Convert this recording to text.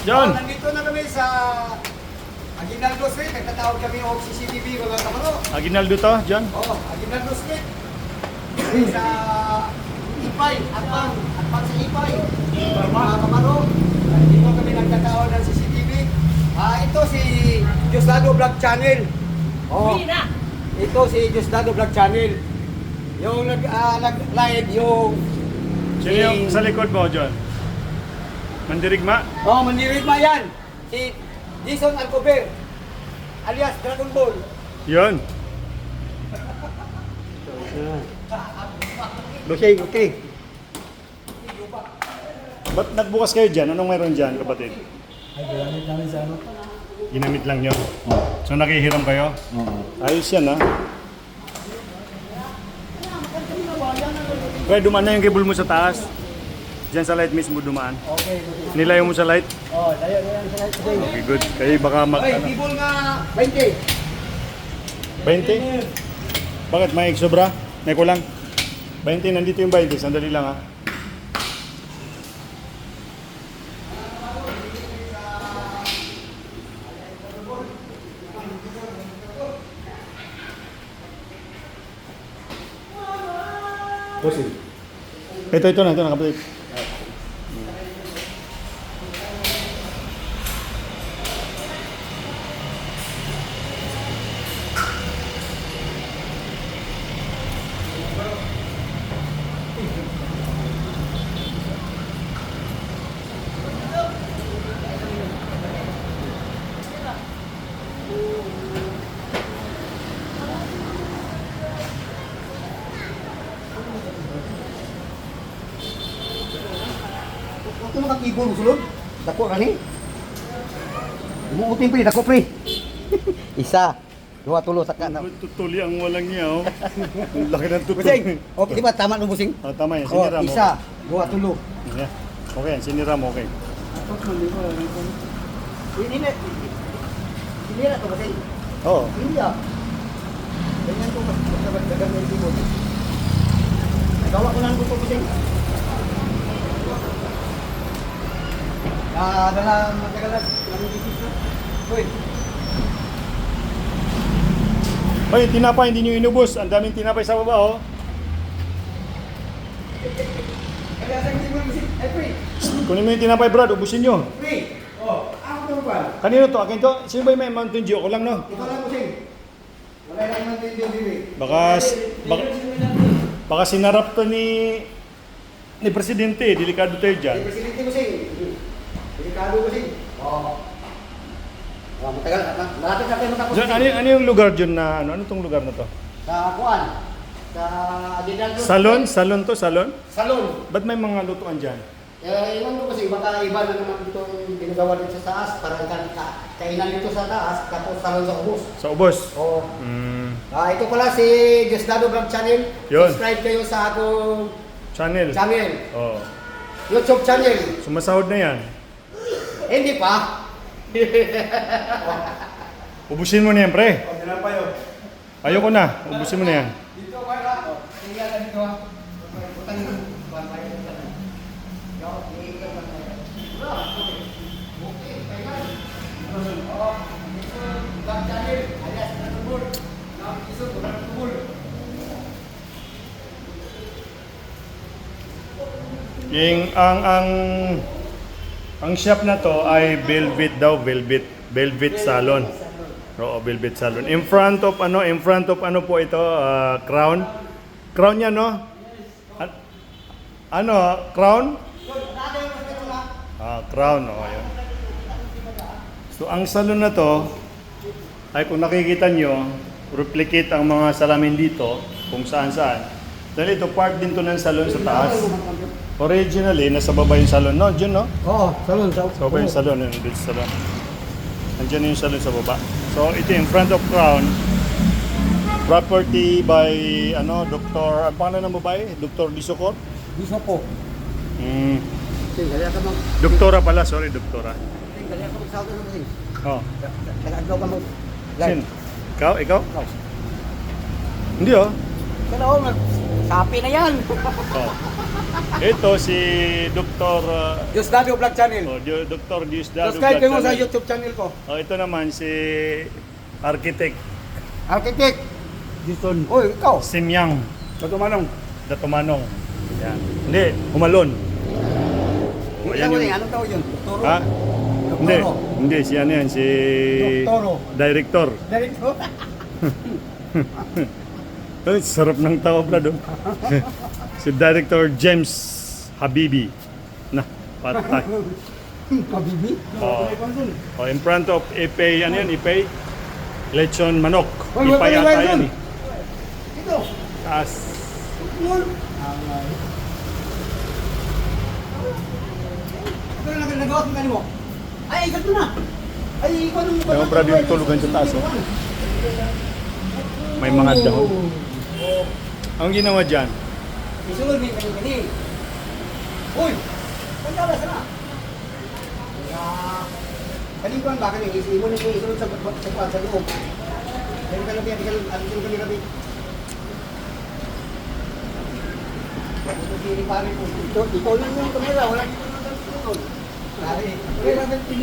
John! Nandito na kami sa Aguinaldo Street. Nagtatawag kami o CCTV mga kamaro. Aguinaldo to, John? Oo, Aguinaldo Street. Sa Ipay, Atpang sa Ipay. Mga kamaro. Nandito kami nagtatawag ng CCTV. Ito si Diosdado Vlog Channel. Oh, ito si Diosdado Vlog Channel. Yung nag-live yung... Sino yung sa likod mo, John? Mandirigma? Oh, mandirigma yan. Si Jason Alcover, alias Dragon Ball. Yun. Busing, okay. Ba't nagbukas kayo dyan? Anong mayroon dyan, kapatid? Ay, ginamit namin sa ano? Ginamit lang nyo. So nakihiram kayo? Ayos yan, ha? Kaya dumaan na yung cable mo sa taas. Diyan sa light mismo dumaan. Okay. Nilayo mo sa light? Oh, layo na yan sa light today. Okay, good. Kaya baka mag... Okay, ano, cable nga 20. 20? Bakit? May sobra? May kulang? 20, nandito yung 20. Sandali lang, ha? Ito na kapatid. Ito mga keyboard sulod. Dako kani. Umuuting pre, dako pre. Isa, dua, tulo sa kana. Tutuli ang walang niya, oh. Ang laki ng tutuli. Busing. Okay, di ba tama ng busing? Oh, tama yan. Oh, Siniram, isa, dua, tulo. okay. Yeah. Okay yan. Siniram, okay. Ini na. Ini na to busing. Oo. Hindi ah. Ganyan ko dagang ng keyboard. Nagawa ko lang gusto busing. Dalam matagalan, kami bisita. Hoy. Hoy, tinapay, hindi nyo inubos. Ang daming tinapay sa baba, oh. Kaya sa keyboard busing. Ay, pre. Kunin mo yung tinapay, Brad. Ubusin nyo. Pre. Oh, ako to ba? Kanino to? Akin to? Sino ba yung may Mountain Dew? Ako lang, no? Ikaw lang busing. Wala lang man din din. Baka sinarap to ni Presidente. Delikado tayo dyan. Presidente busing. Delikado busing. Oh. Oh, matagal na. Malapit natin matapos. John, ano yung lugar dyan na, ano tong lugar na to? Sa Kuan. Sa Aguinaldo. Salon? Salon to? Salon? Salon. Ba't may mga lutuan dyan? Iwan ko kasi baka iba na naman itong ginagawa dito sa taas. Parang kainan dito sa taas. Tapos salon sa ubos. Sa ubos? Oo. Ito pala si Diosdado Vlog Channel. Yun. Subscribe kayo sa akong Channel? channel. Oo. YouTube channel. Sumasahod na yan. Hindi pa. Ubusin mo na yan, pre. Hindi pa yun. Ayoko na. Ubusin mo na yan. Dito ka na. Sige na dito ha. Utang yung Yung ang shop na to ay Velvet daw, Velvet Salon. Oo, Velvet Salon. In front of ano po ito, Crown. Crown yan, no? Ano, Crown? Crown, yun. So, ang salon na to, ay kung nakikita nyo, replicate ang mga salamin dito, kung saan-saan. Dahil ito, part din to ng salon sa taas. Originally, nasa baba yung salon, no? Diyan, no? Oo, salon. Sa baba yung salon, yun, dito sa salon. Nandiyan yung salon sa baba. So, ito in front of Crown. Property by, Dr. Ang pangalan ng babae? Dr. Disocor? Bisa po. Gali ka mag... Doktora pala, sorry, doktora. Gali ka mag-sauto na kasi. Oh. Nag-aglaw ka mag... Sin? Ikaw? Ikaw? Hindi, oh. Kala ko, sapi na yan. Oh. Ito si Dr. Diosdado Vlog Channel. Dr. Diosdado. Subscribe mo sa Channel. YouTube channel ko. Ito naman si Architect Architect. Jason. Oy, ikaw. Simyang Tumanong. Datumanong. Yan. Hindi, Humalon. Ayan yung... Anong tawag yun? Doktoro? Ha? Hindi, Doktoro. hindi si ano yan, si Doktoro. Director. Director. Ay, sarap ng tao, Brad. Oh. Si Director James Habibi. Na, patay. Kabibi. Oh, in front of Ipay, ano yan, Ipay? Lechon manok. Oy, Ipay wait, ata wait, yan wait. eh. Ito. Taas. Yun. Ito na nagawa ko kanimo. Ay, ikat mo na. Ay, ikaw nung... Ewan, Brad, yung tulugan sa taas, oh. May mga dahon. Ang ginawa dyan, Isulol mo yung kani. Uy! Pagkala sana. Kanin ko ang baka niyo. Isulol mo isulol sa kuwan sa loob. Kaya ka labi, atin ka labi. Ito lang yung kamera. Wala dito naman tulog. Pare, wala natin